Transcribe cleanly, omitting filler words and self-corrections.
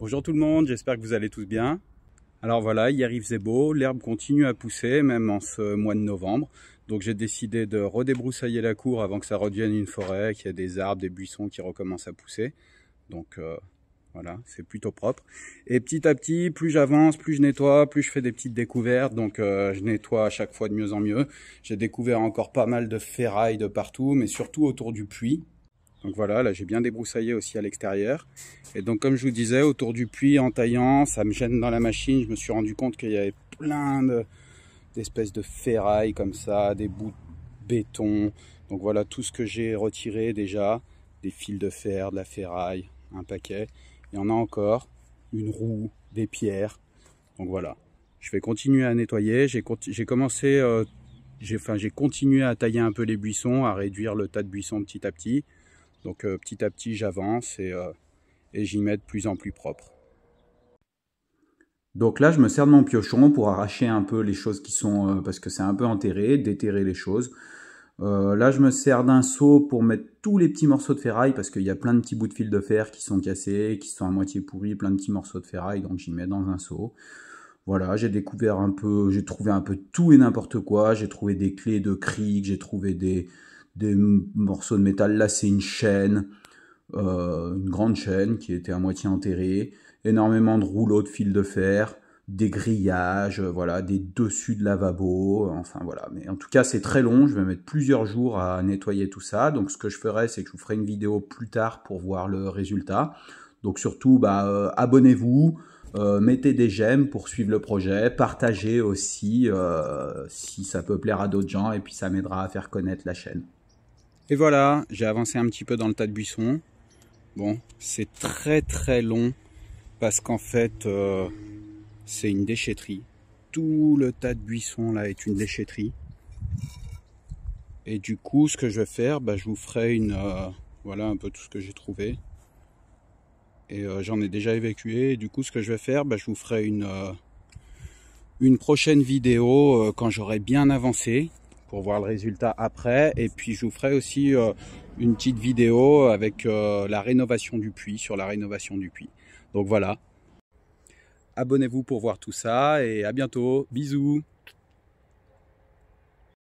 Bonjour tout le monde, j'espère que vous allez tous bien. Alors voilà, hier il faisait beau, l'herbe continue à pousser, même en ce mois de novembre. Donc j'ai décidé de redébroussailler la cour avant que ça redevienne une forêt, qu'il y ait des arbres, des buissons qui recommencent à pousser. Donc voilà, c'est plutôt propre. Et petit à petit, plus j'avance, plus je nettoie, plus je fais des petites découvertes. Donc je nettoie à chaque fois de mieux en mieux. J'ai découvert encore pas mal de ferraille de partout, mais surtout autour du puits. Donc voilà, là j'ai bien débroussaillé aussi à l'extérieur. Et donc comme je vous disais, autour du puits, en taillant, ça me gêne dans la machine. Je me suis rendu compte qu'il y avait plein d'espèces de ferraille comme ça, des bouts de béton. Donc voilà tout ce que j'ai retiré déjà. Des fils de fer, de la ferraille, un paquet. Il y en a encore, une roue, des pierres. Donc voilà, je vais continuer à nettoyer. J'ai commencé, j'ai continué à tailler un peu les buissons, à réduire le tas de buissons petit à petit. Donc petit à petit j'avance et j'y mets de plus en plus propre. Donc là je me sers de mon piochon pour arracher un peu les choses qui sont, parce que c'est un peu enterré, déterrer les choses. Là je me sers d'un seau pour mettre tous les petits morceaux de ferraille parce qu'il y a plein de petits bouts de fil de fer qui sont cassés, qui sont à moitié pourris, plein de petits morceaux de ferraille, donc j'y mets dans un seau. Voilà, j'ai découvert un peu, j'ai trouvé un peu tout et n'importe quoi. J'ai trouvé des clés de cric, j'ai trouvé des morceaux de métal. Là, c'est une grande chaîne qui était à moitié enterrée. Énormément de rouleaux de fil de fer, des grillages, voilà, des dessus de lavabo. Enfin voilà, mais en tout cas, c'est très long. Je vais mettre plusieurs jours à nettoyer tout ça. Donc, ce que je ferai, c'est que je vous ferai une vidéo plus tard pour voir le résultat. Donc surtout, abonnez-vous. Mettez des j'aime pour suivre le projet, partagez aussi si ça peut plaire à d'autres gens et puis ça m'aidera à faire connaître la chaîne. Et voilà, j'ai avancé un petit peu dans le tas de buissons. Bon, c'est très très long parce qu'en fait c'est une déchetterie. Tout le tas de buissons là est une déchetterie. Et du coup, ce que je vais faire, je vous ferai voilà un peu tout ce que j'ai trouvé. Et j'en ai déjà évacué. Et du coup, ce que je vais faire, je vous ferai une prochaine vidéo quand j'aurai bien avancé pour voir le résultat après. Et puis, je vous ferai aussi une petite vidéo avec la rénovation du puits, sur la rénovation du puits. Donc voilà. Abonnez-vous pour voir tout ça et à bientôt. Bisous.